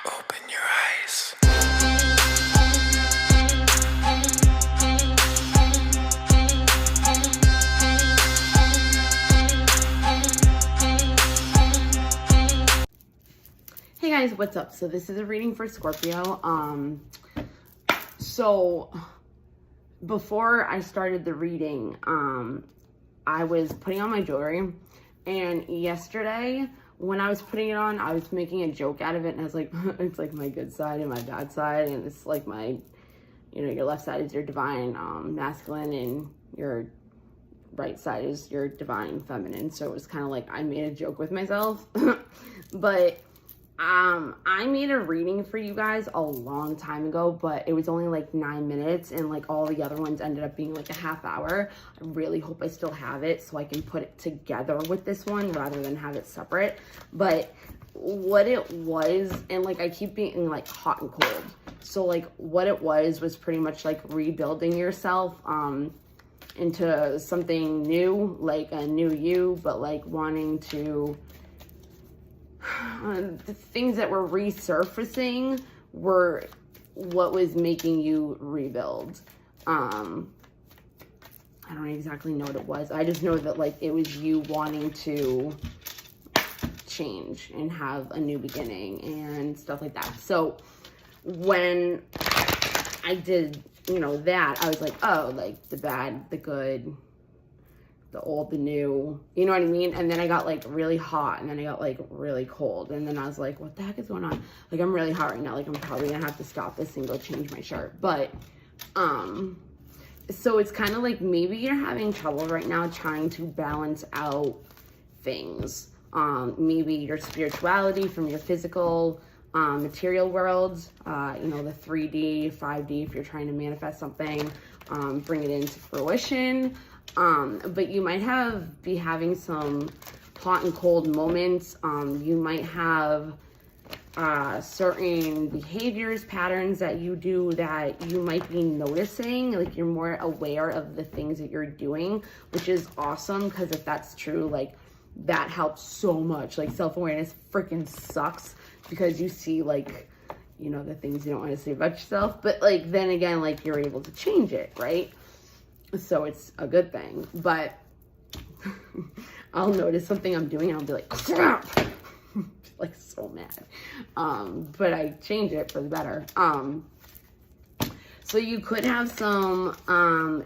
Open your eyes. Hey guys, what's up? So this is a reading for Scorpio. So before I started the reading, I was putting on my jewelry, and yesterday when I was putting it on, I was making a joke out of it, and I was like, it's like my good side and my bad side, and it's like my, you know, your left side is your divine masculine, and your right side is your divine feminine. So it was kind of like I made a joke with myself. But I made a reading for you guys a long time ago, but it was only like 9 minutes, and like all the other ones ended up being like a half hour. I really hope I still have it so I can put it together with this one rather than have it separate. But what it was, and like I keep being like hot and cold. So like what it was pretty much like rebuilding yourself into something new, like a new you, but like wanting to the things that were resurfacing were what was making you rebuild. I don't exactly know what it was. I just know that like it was you wanting to change and have a new beginning and stuff like that. So when I did, you know, that, I was like, oh, like the bad, the good, the old, the new, you know what I mean? And then I got like really hot, and then I got like really cold, and then I was like, what the heck is going on? Like, I'm really hot right now. Like, I'm probably gonna have to stop this and go change my shirt. But so it's kind of like maybe you're having trouble right now trying to balance out things. Maybe your spirituality from your physical material world, you know, the 3D, 5D, if you're trying to manifest something, bring it into fruition. But you might be having some hot and cold moments. You might have certain behaviors, patterns that you do that you might be noticing. Like, you're more aware of the things that you're doing, which is awesome, because if that's true, like, that helps so much. Like, self-awareness freaking sucks, because you see, like, you know, the things you don't want to see about yourself. But, like, then again, like, you're able to change it, right? So it's a good thing. But I'll notice something I'm doing, and I'll be like, crap! Like, so mad. But I change it for the better. So you could have some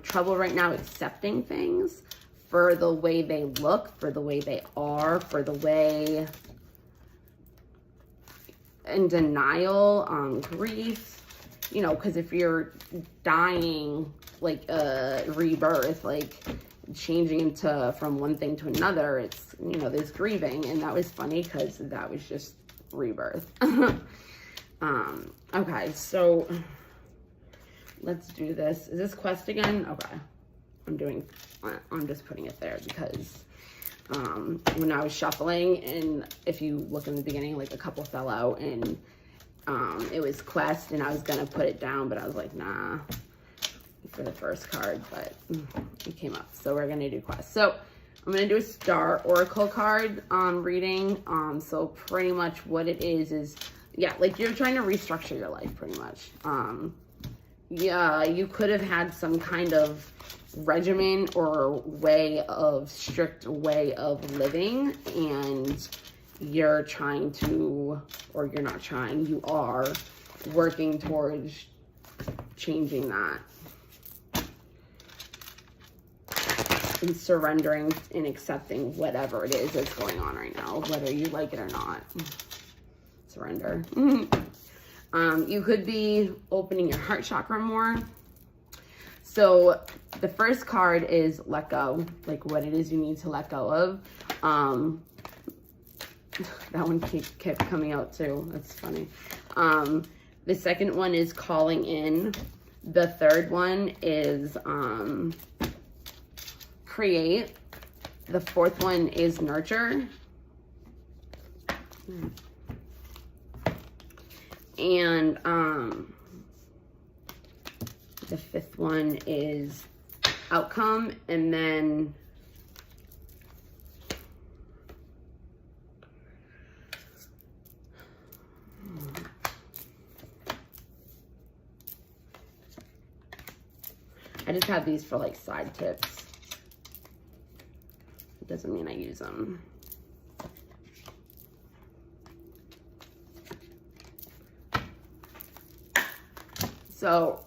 trouble right now accepting things for the way they look, for the way they are, for the way in denial, grief, you know, because if you're dying, like rebirth, like changing into from one thing to another, it's, you know, there's grieving. And that was funny because that was just rebirth. Okay, so let's do this. Is this quest again? Okay, I'm just putting it there because when I was shuffling, and if you look in the beginning, like a couple fell out, and it was quest, and I was gonna put it down, but I was like, nah, for the first card, but it came up, so we're gonna do quest. So I'm gonna do a star oracle card reading. So pretty much what it is, yeah, like you're trying to restructure your life, pretty much. Yeah, you could have had some kind of regimen or strict way of living, and you're trying to, or you're not trying, you are working towards changing that and surrendering and accepting whatever it is that's going on right now, whether you like it or not. Surrender. You could be opening your heart chakra more. So the first card is let go, like what it is you need to let go of. That one kept coming out too. That's funny. The second one is calling in. The third one is create. The fourth one is nurture. And the fifth one is outcome. And then I just have these for like side tips. It doesn't mean I use them. So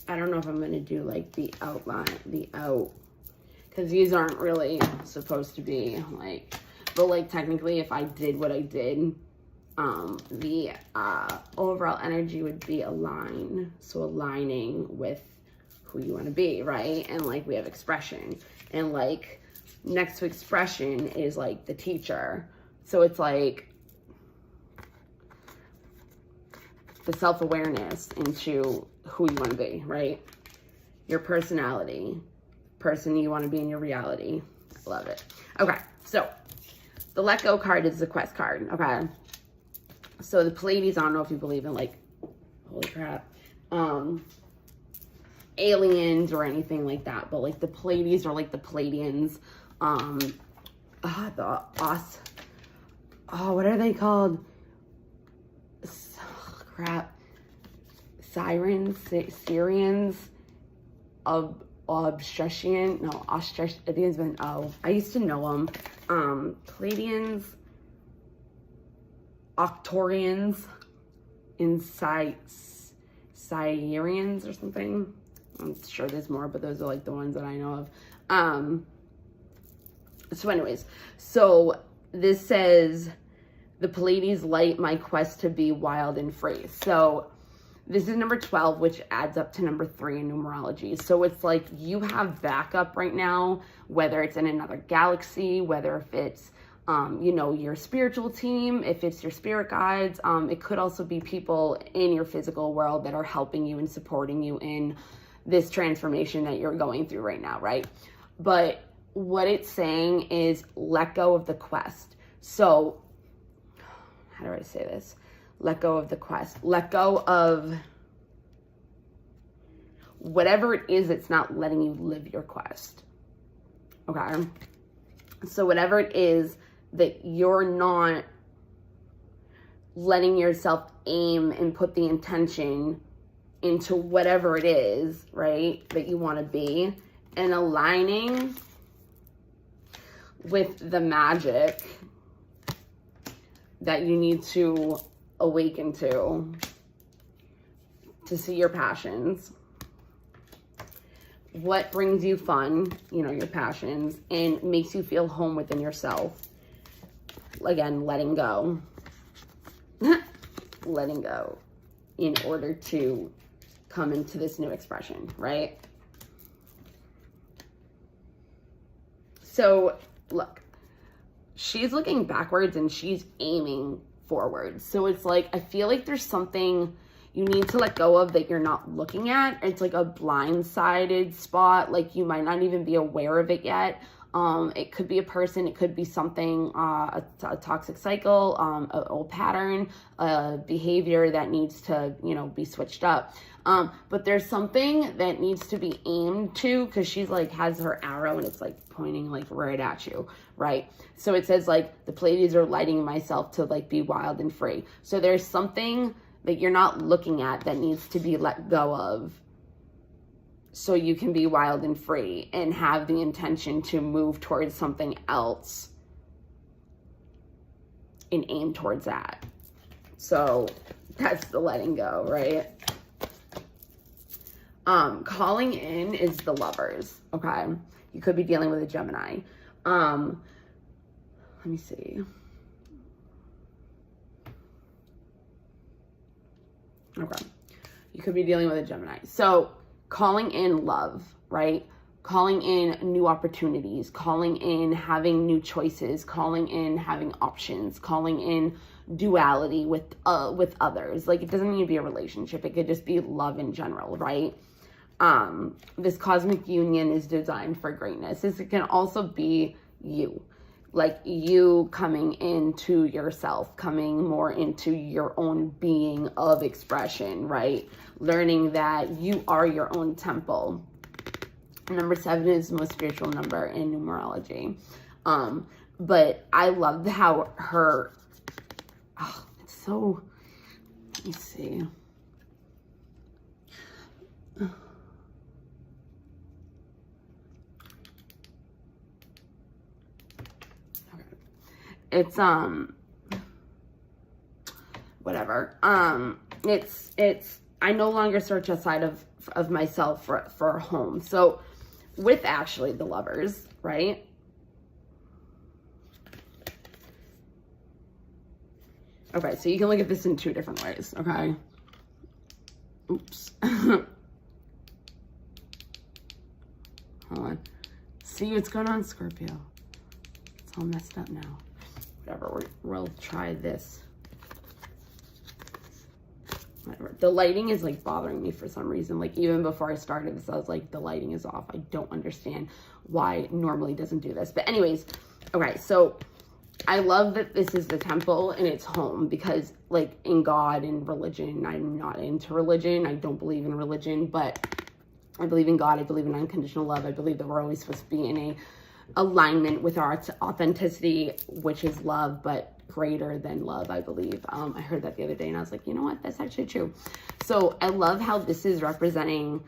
I don't know if I'm going to do like the outline, because these aren't really supposed to be like, but like technically if I did what I did, the overall energy would be aligned. So aligning with who you want to be, right? And like we have expression, and like next to expression is like the teacher. So it's like the self-awareness into who you want to be, right? Your personality, person you want to be in your reality. I love it. Okay, so the let go card is the quest card, okay? So the Pleiades, I don't know if you believe in like, holy crap, aliens or anything like that, but like the Pleiades are like the Pleiadians, what are they called? Sirens, Syrians, Obstruction, no, Ostrich, I think it's been, I used to know them, Pleiadians, Octorians, and Sirians or something. I'm sure there's more, but those are like the ones that I know of. So anyways, so this says, the Pleiades light my quest to be wild and free. So this is number 12, which adds up to number 3 in numerology. So it's like you have backup right now, whether it's in another galaxy, whether if it's, you know, your spiritual team, if it's your spirit guides, it could also be people in your physical world that are helping you and supporting you in this transformation that you're going through right now, right? But what it's saying is let go of the quest. So how do I say this? Let go of the quest. Let go of whatever it is that's not letting you live your quest. Okay? So whatever it is that you're not letting yourself aim and put the intention into whatever it is, right, that you want to be, and aligning with the magic that you need to awaken to see your passions, what brings you fun, you know, your passions, and makes you feel home within yourself. Again, letting go. Letting go in order to come into this new expression, right? So look, she's looking backwards and she's aiming forward. So it's like, I feel like there's something you need to let go of that you're not looking at. It's like a blindsided spot. Like you might not even be aware of it yet. It could be a person, it could be something, a toxic cycle, an old pattern, a behavior that needs to, you know, be switched up. But there's something that needs to be aimed to, because she's like has her arrow and it's like pointing like right at you, right? So it says like the Pleiades are lighting myself to like be wild and free. So there's something that you're not looking at that needs to be let go of, so you can be wild and free and have the intention to move towards something else and aim towards that. So that's the letting go, right? Calling in is the Lovers, okay? You could be dealing with a Gemini. Let me see. Okay. You could be dealing with a Gemini. So calling in love, right? Calling in new opportunities, calling in having new choices, calling in having options, calling in duality with others. Like it doesn't need to be a relationship. It could just be love in general, right? This cosmic union is designed for greatness. This can also be you, like you coming into yourself, coming more into your own being of expression, right? Learning that you are your own temple. Number 7 is the most spiritual number in numerology. But I love how her, it's so, let me see. It's whatever. It's I no longer search outside of myself for a home. So with actually the Lovers, right? Okay, so you can look at this in two different ways, okay? Oops. Hold on. See what's going on, Scorpio. It's all messed up now. Whatever, we'll try this. Whatever. The lighting is like bothering me for some reason. Like even before I started this, I was like, the lighting is off. I don't understand why it normally doesn't do this. But anyways, okay, so I love that this is the temple and it's home, because like in God and religion, I'm not into religion. I don't believe in religion, but I believe in God. I believe in unconditional love. I believe that we're always supposed to be in a alignment with our authenticity, which is love, but greater than love, I believe. I heard that the other day and I was like, you know what? That's actually true. So I love how this is representing,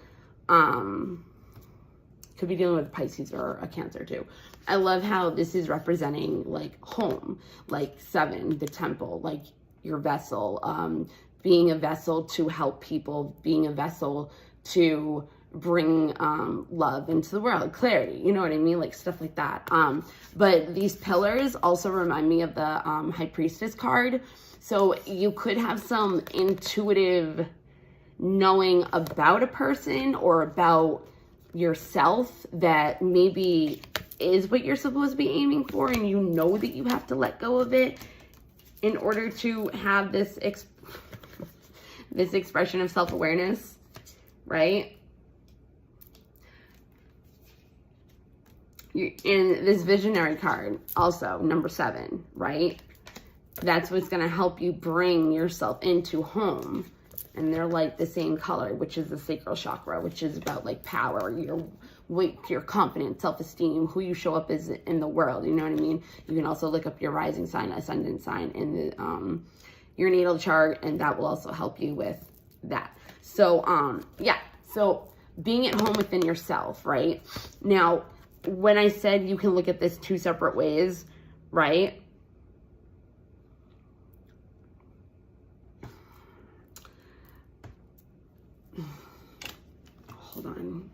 could be dealing with Pisces or a Cancer too. I love how this is representing like home, like 7, the temple, like your vessel, being a vessel to help people, being a vessel to bring love into the world, clarity, you know what I mean, like stuff like that. But these pillars also remind me of the High Priestess card. So you could have some intuitive knowing about a person or about yourself that maybe is what you're supposed to be aiming for, and you know that you have to let go of it in order to have this this expression of self-awareness, right? In this visionary card, also number 7, right? That's what's going to help you bring yourself into home. And they're like the same color, which is the sacral chakra, which is about like power, your weight, your confidence, self-esteem, who you show up as in the world. You know what I mean? You can also look up your rising sign, ascendant sign in the your natal chart, and that will also help you with that. So yeah, so being at home within yourself, right? Now, when I said you can look at this 2 separate ways, right? Hold on.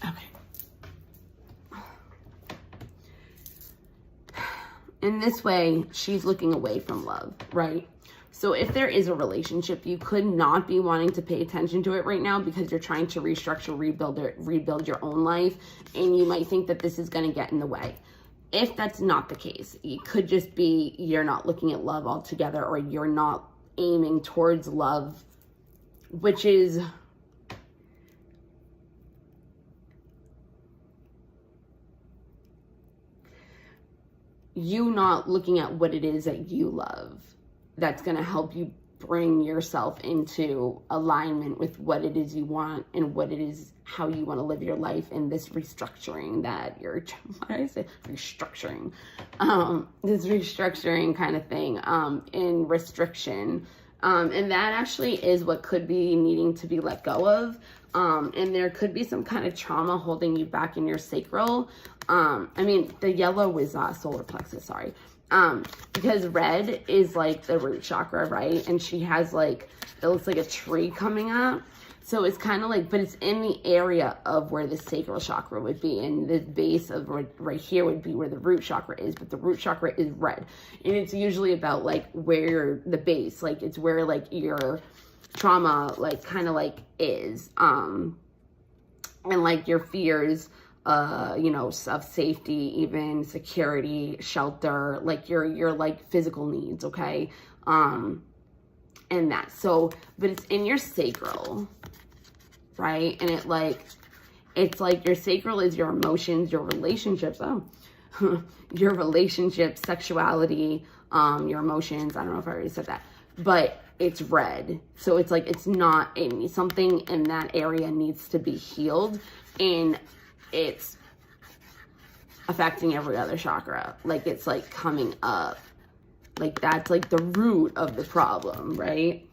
Okay. In this way, she's looking away from love, right? So if there is a relationship, you could not be wanting to pay attention to it right now because you're trying to restructure, rebuild your own life, and you might think that this is going to get in the way. If that's not the case, it could just be you're not looking at love altogether, or you're not aiming towards love, which is you not looking at what it is that you love. That's going to help you bring yourself into alignment with what it is you want and what it is, how you want to live your life in this restructuring that you're, what did I say? Restructuring. This restructuring kind of thing, in restriction. And that actually is what could be needing to be let go of. And there could be some kind of trauma holding you back in your sacral. I mean, the yellow is solar plexus, sorry. Because red is like the root chakra, right? And she has like, it looks like a tree coming up. So it's kind of like, but it's in the area of where the sacral chakra would be. And the base of right here would be where the root chakra is. But the root chakra is red. And it's usually about like where the base, like it's where like your trauma like kind of like is. And like your fears, you know, of safety, even security, shelter, like your like physical needs, okay? And that, so, but it's in your sacral, right? And it's like your sacral is your emotions, your relationships, your relationships, sexuality, your emotions. I don't know if I already said that, but it's red. So it's like, it's not in something in that area needs to be healed, and it's affecting every other chakra. Like it's like coming up, like that's like the root of the problem, right?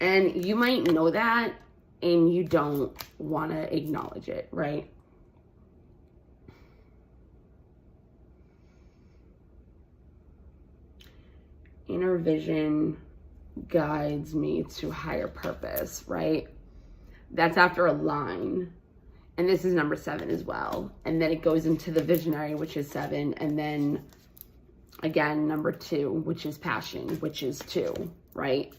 And you might know that and you don't want to acknowledge it, right? Inner vision guides me to higher purpose, right? That's after a line. And this is number 7 as well. And then it goes into the visionary, which is 7. And then again, number 2, which is passion, which is 2, right?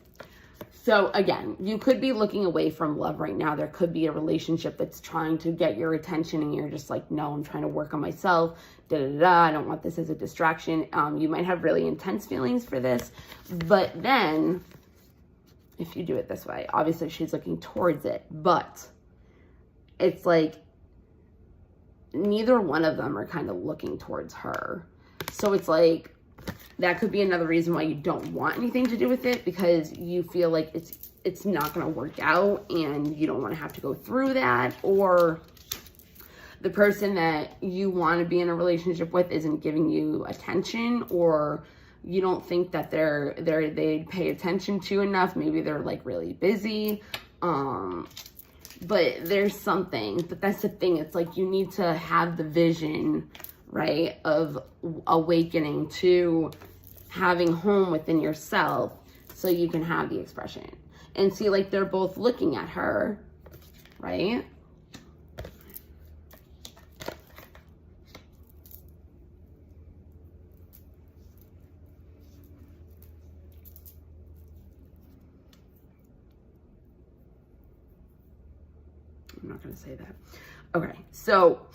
So again, you could be looking away from love right now. There could be a relationship that's trying to get your attention and you're just like, no, I'm trying to work on myself. I don't want this as a distraction. You might have really intense feelings for this, but then if you do it this way, obviously she's looking towards it, but it's like neither one of them are kind of looking towards her. So it's like, that could be another reason why you don't want anything to do with it, because you feel like it's not going to work out and you don't want to have to go through that, or the person that you want to be in a relationship with isn't giving you attention, or you don't think that they pay attention to enough. Maybe they're like really busy. But there's something, but that's the thing. It's like you need to have the vision, right, of awakening to having home within yourself so you can have the expression. And see, like, they're both looking at her, right? I'm not going to say that. Okay, so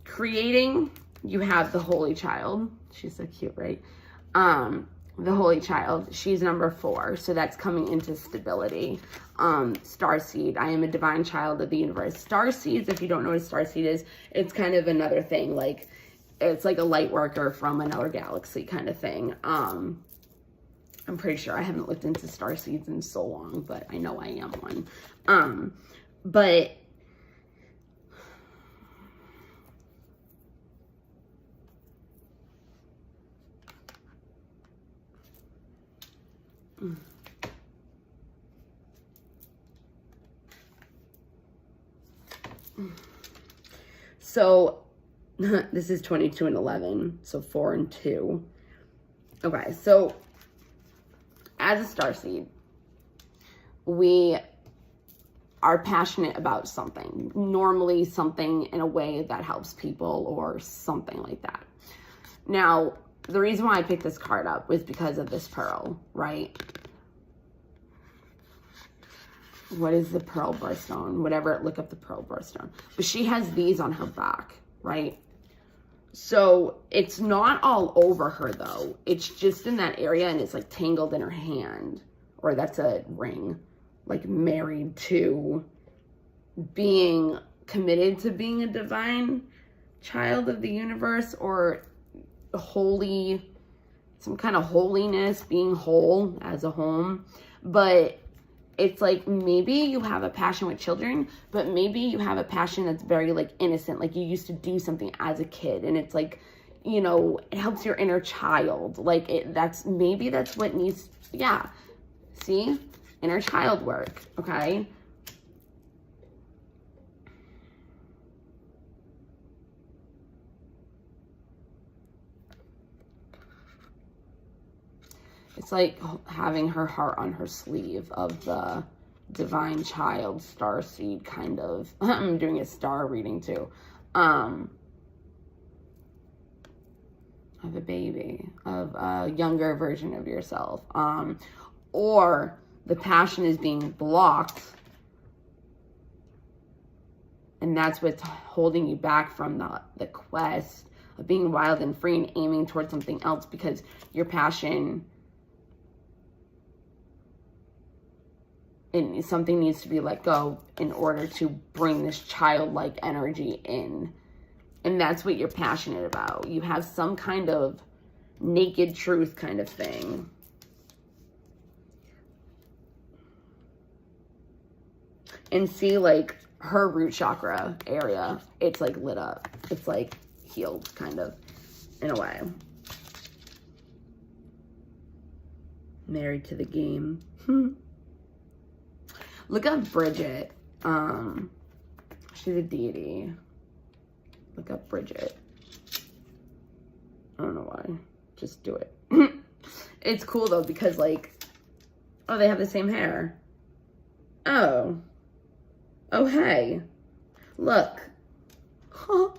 creating, you have the Holy Child. She's so cute, right? The Holy Child, she's number 4. So that's coming into stability. Starseed, I am a divine child of the universe. Starseeds, if you don't know what a starseed is, it's kind of another thing. Like, it's like a light worker from another galaxy kind of thing. I'm pretty sure. I haven't looked into starseeds in so long, but I know I am one. But so this is 22 and 11, so 4 and 2. Okay, so as a starseed, we are passionate about something, normally something in a way that helps people or something like that. Now, the reason why I picked this card up was because of this pearl, right? What is the pearl birthstone? Whatever, look up the pearl birthstone. But she has these on her back, right? So it's not all over her though. It's just in that area and it's like tangled in her hand. Or that's a ring. Like married to being committed to being a divine child of the universe, or holy, some kind of holiness, being whole as a home. But it's like, maybe you have a passion with children, but maybe you have a passion that's very like innocent, like you used to do something as a kid and it's like, you know, it helps your inner child. Like maybe that's what needs, yeah, see, inner child work. Okay, it's like having her heart on her sleeve of the divine child, starseed kind of. I'm doing a star reading too. Of a baby, of a younger version of yourself. Or the passion is being blocked. And that's what's holding you back from the quest of being wild and free and aiming towards something else, because your passion, and something needs to be let go in order to bring this childlike energy in. And that's what you're passionate about. You have some kind of naked truth kind of thing. And see, like, her root chakra area, it's like lit up. It's like healed kind of in a way. Married to the game. Look up Bridget. She's a deity. Look up Bridget. I don't know why. Just do it. It's cool though because like, oh, they have the same hair. Oh. Oh, hey. Look. Huh. Are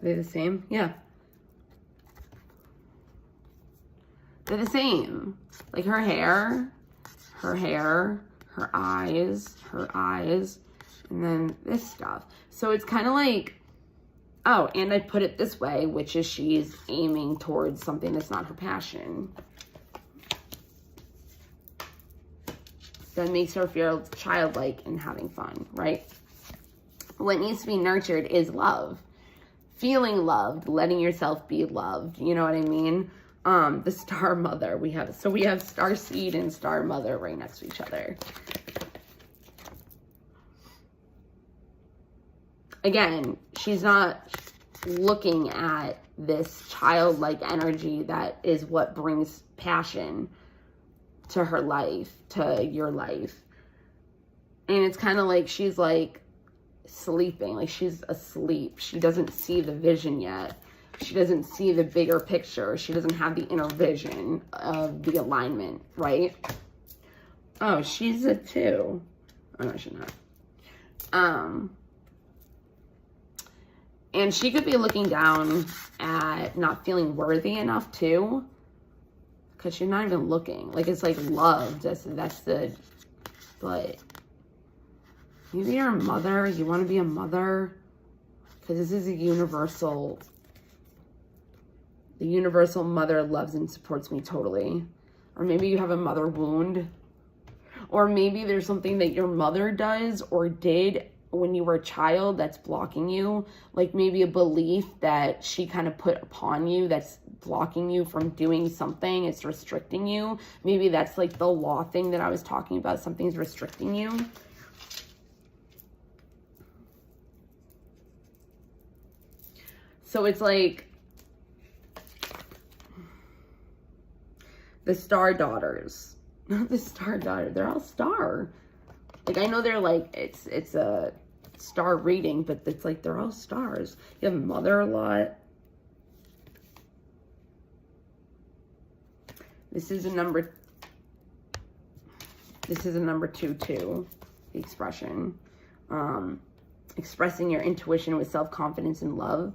they the same? Yeah. They're the same. Like her hair, her eyes, and then this stuff. So it's kind of like, oh, and I put it this way, which is she's aiming towards something that's not her passion. That makes her feel childlike and having fun, right? What needs to be nurtured is love. Feeling loved, letting yourself be loved. You know what I mean? The star mother we have. So we have star seed and star mother right next to each other. Again, she's not looking at this childlike energy that is what brings passion to her life, to your life. And it's kind of like she's like sleeping, like she's asleep. She doesn't see the vision yet. She doesn't see the bigger picture. She doesn't have the inner vision of the alignment, right? Oh, she's a 2. Oh, no, she's not. And she could be looking down at not feeling worthy enough too. Because she's not even looking. Like, it's like love. That's the, but maybe you're a mother. You want to be a mother. Because this is a universal. The universal mother loves and supports me totally. Or maybe you have a mother wound. Or maybe there's something that your mother does or did when you were a child that's blocking you. Like maybe a belief that she kind of put upon you that's blocking you from doing something. It's restricting you. Maybe that's like the law thing that I was talking about. Something's restricting you. So it's like the star daughters. Not the star daughter. They're all star. Like, I know they're like, it's a star reading, but it's like they're all stars. You have mother a lot. This is a number 2 too, the expression. Expressing your intuition with self-confidence and love.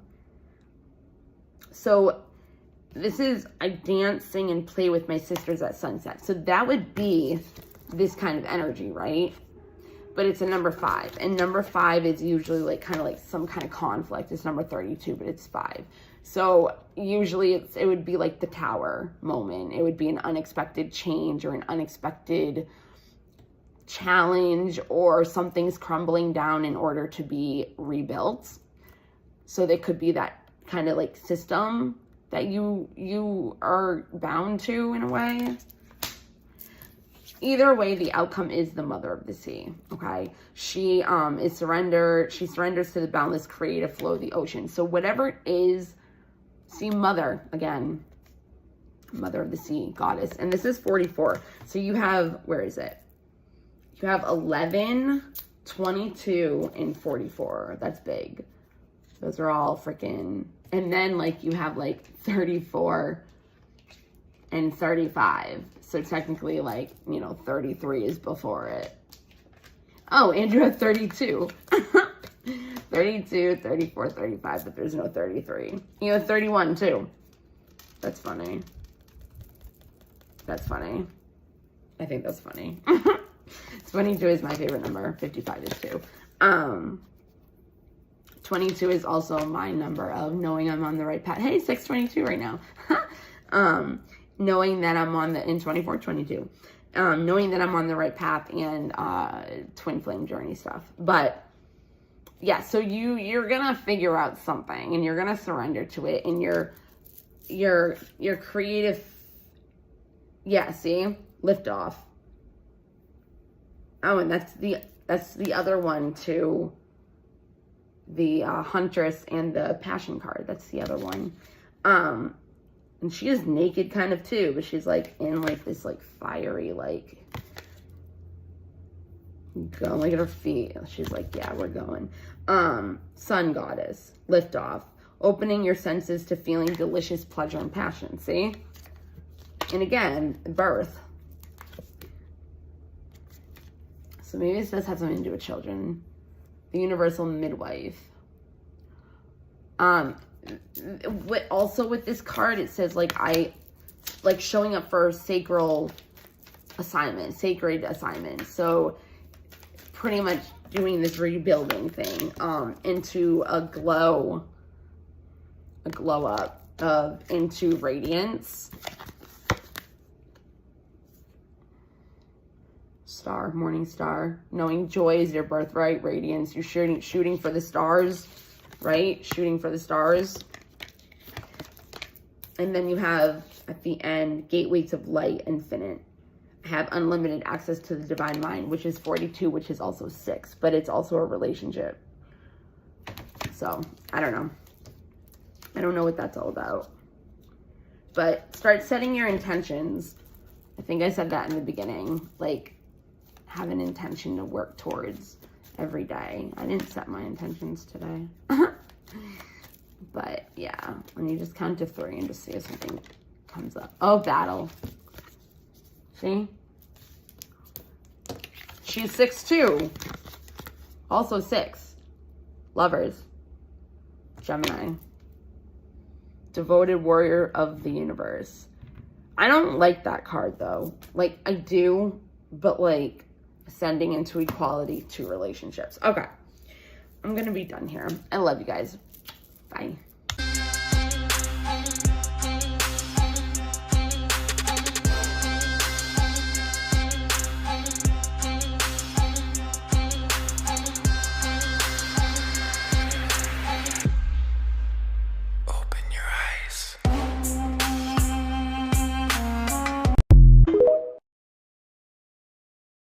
So this is, I dance, sing, and play with my sisters at sunset. So that would be this kind of energy, right? But it's a number 5. And number 5 is usually like kind of like some kind of conflict. It's number 32, but it's 5. So usually it would be like the tower moment. It would be an unexpected change or an unexpected challenge, or something's crumbling down in order to be rebuilt. So there could be that kind of like system that you are bound to in a way. Either way, the outcome is the mother of the sea, okay? She is surrender. She surrenders to the boundless creative flow of the ocean. So whatever it is, see, mother, again, mother of the sea, goddess. And this is 44. So you have, where is it? You have 11, 22, and 44. That's big. Those are all freaking, and then like you have like 34 and 35. So technically, like, you know, 33 is before it. Oh, and you have 32. 32, 34, 35, but there's no 33. You have 31 too. That's funny. That's funny. I think that's funny. 22 is my favorite number. 55 is too. 22 is also my number of knowing I'm on the right path. Hey, 622 right now. Knowing that I'm on the, in 24, 22. Knowing that I'm on the right path and twin flame journey stuff. But yeah, so you're gonna figure out something and you're gonna surrender to it, and your creative, yeah, see, lift off. Oh, and that's the other one too. The Huntress and the Passion card. That's the other one. And she is naked kind of too, but she's like in like this like fiery like Go, look at her feet. She's like, yeah, we're going. Sun goddess, lift off. Opening your senses to feeling delicious pleasure and passion. See? And again, birth. So maybe this does have something to do with children. The universal midwife. Also with this card, it says like showing up for sacred assignment. So pretty much doing this rebuilding thing into a glow up into radiance. Star, morning star, knowing joy is your birthright, radiance. You're shooting for the stars, right? Shooting for the stars. And then you have at the end, gateways of light, infinite. Have unlimited access to the divine mind, which is 42, which is also 6, but it's also a relationship. So I don't know what that's all about, but start setting your intentions. I think I said that in the beginning, like have an intention to work towards every day. I didn't set my intentions today. But yeah, when you just count to 3 and just see if something comes up. Oh, battle. See? She's 6 too. Also 6. Lovers. Gemini. Devoted warrior of the universe. I don't like that card though. Like I do, but like ascending into equality to relationships. Okay. I'm going to be done here. I love you guys. Bye.